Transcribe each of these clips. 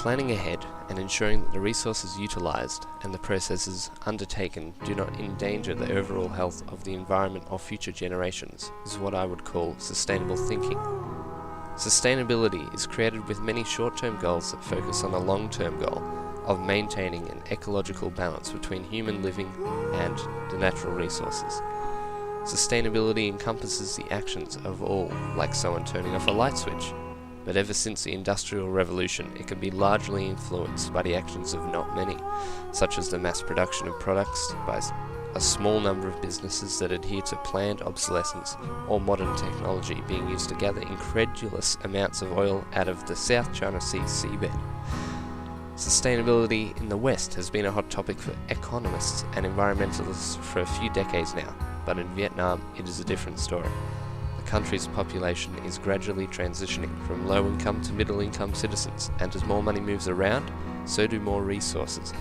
planning ahead and ensuring that the resources utilised and the processes undertaken do not endanger the overall health of the environment or future generations is what I would call sustainable thinking. Sustainability is created with many short-term goals that focus on a long-term goal of maintaining an ecological balance between human living and the natural resources. Sustainability encompasses the actions of all, like someone turning off a light switch. But ever since the Industrial Revolution, it can be largely influenced by the actions of not many, such as the mass production of products by a small number of businesses that adhere to planned obsolescence or modern technology being used to gather incredulous amounts of oil out of the South China Sea seabed. Sustainability in the West has been a hot topic for economists and environmentalists for a few decades now, but in Vietnam it is a different story. The country's population is gradually transitioning from low-income to middle-income citizens, and as more money moves around, so do more resources.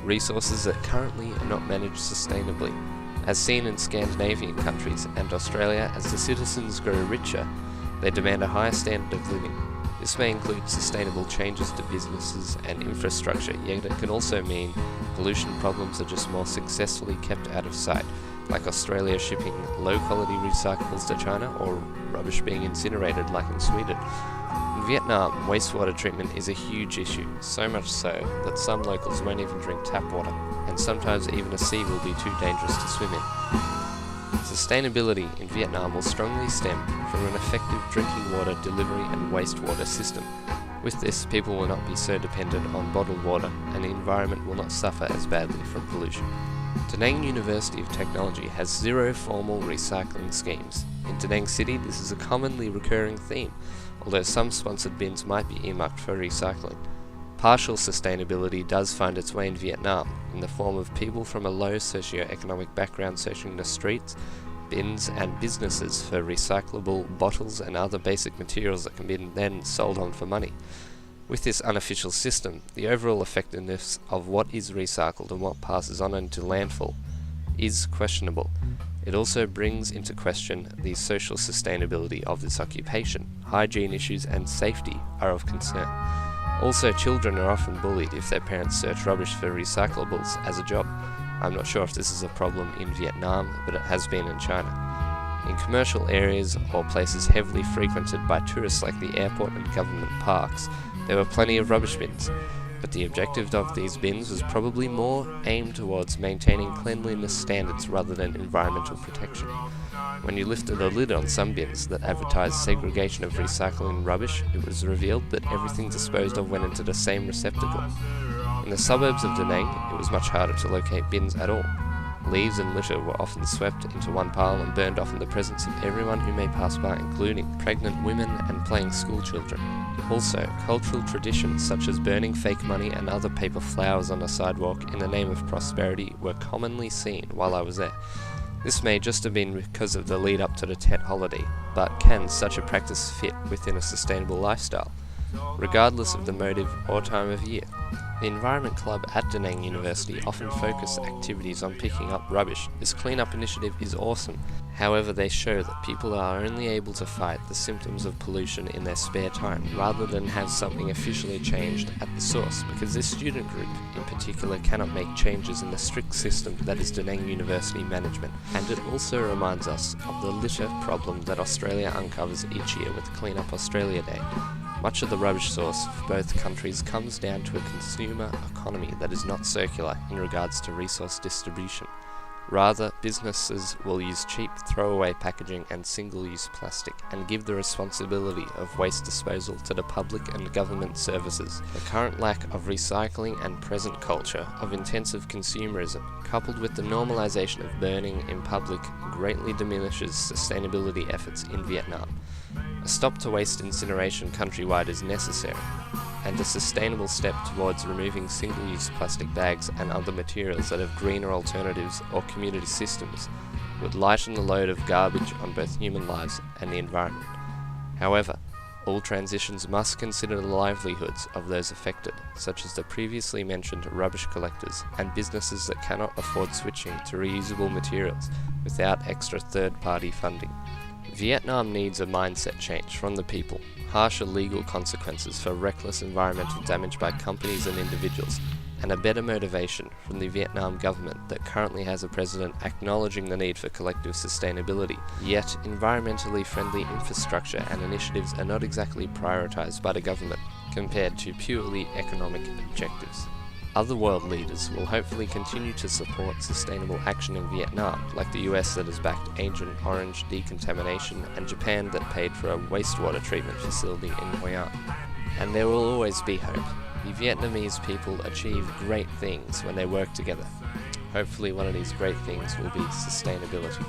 Resources that currently are not managed sustainably. As seen in Scandinavian countries and Australia, as the citizens grow richer, they demand a higher standard of living. This may include sustainable changes to businesses and infrastructure, yet it can also mean pollution problems are just more successfully kept out of sight, like Australia shipping low-quality recyclables to China or rubbish being incinerated like in Sweden. In Vietnam, wastewater treatment is a huge issue, so much so that some locals won't even drink tap water, and sometimes even a sea will be too dangerous to swim in. Sustainability in Vietnam will strongly stem from an effective drinking water delivery and wastewater system. With this, people will not be so dependent on bottled water, and the environment will not suffer as badly from pollution. Danang University of Technology has 0 formal recycling schemes. In Danang City, this is a commonly recurring theme, although some sponsored bins might be earmarked for recycling. Partial sustainability does find its way in Vietnam, in the form of people from a low socio-economic background searching the streets, bins and businesses for recyclable bottles and other basic materials that can be then sold on for money. With this unofficial system, the overall effectiveness of what is recycled and what passes on into landfill is questionable. It also brings into question the social sustainability of this occupation. Hygiene issues and safety are of concern. Also, children are often bullied if their parents search rubbish for recyclables as a job. I'm not sure if this is a problem in Vietnam, but it has been in China. In commercial areas or places heavily frequented by tourists like the airport and government parks, there were plenty of rubbish bins, but the objective of these bins was probably more aimed towards maintaining cleanliness standards rather than environmental protection. When you lifted the lid on some bins that advertised segregation of recycling rubbish, it was revealed that everything disposed of went into the same receptacle. In the suburbs of Da Nang, it was much harder to locate bins at all. Leaves and litter were often swept into one pile and burned off in the presence of everyone who may pass by, including pregnant women and playing school children. Also, cultural traditions such as burning fake money and other paper flowers on the sidewalk in the name of prosperity were commonly seen while I was there. This may just have been because of the lead up to the Tet holiday, but can such a practice fit within a sustainable lifestyle, regardless of the motive or time of year? The Environment Club at Danang University often focus activities on picking up rubbish. This clean-up initiative is awesome. However, they show that people are only able to fight the symptoms of pollution in their spare time, rather than have something officially changed at the source, because this student group in particular cannot make changes in the strict system that is Danang University management. And it also reminds us of the litter problem that Australia uncovers each year with Clean Up Australia Day. Much of the rubbish source for both countries comes down to a consumer economy that is not circular in regards to resource distribution. Rather, businesses will use cheap throwaway packaging and single-use plastic and give the responsibility of waste disposal to the public and government services. The current lack of recycling and present culture of intensive consumerism, coupled with the normalization of burning in public, greatly diminishes sustainability efforts in Vietnam. A stop to waste incineration countrywide is necessary, and a sustainable step towards removing single-use plastic bags and other materials that have greener alternatives or community systems would lighten the load of garbage on both human lives and the environment. However, all transitions must consider the livelihoods of those affected, such as the previously mentioned rubbish collectors and businesses that cannot afford switching to reusable materials without extra third-party funding. Vietnam needs a mindset change from the people, harsher legal consequences for reckless environmental damage by companies and individuals, and a better motivation from the Vietnam government that currently has a president acknowledging the need for collective sustainability, yet environmentally friendly infrastructure and initiatives are not exactly prioritized by the government compared to purely economic objectives. Other world leaders will hopefully continue to support sustainable action in Vietnam, like the US that has backed Agent Orange decontamination and Japan that paid for a wastewater treatment facility in Hoi An. And there will always be hope. The Vietnamese people achieve great things when they work together. Hopefully one of these great things will be sustainability.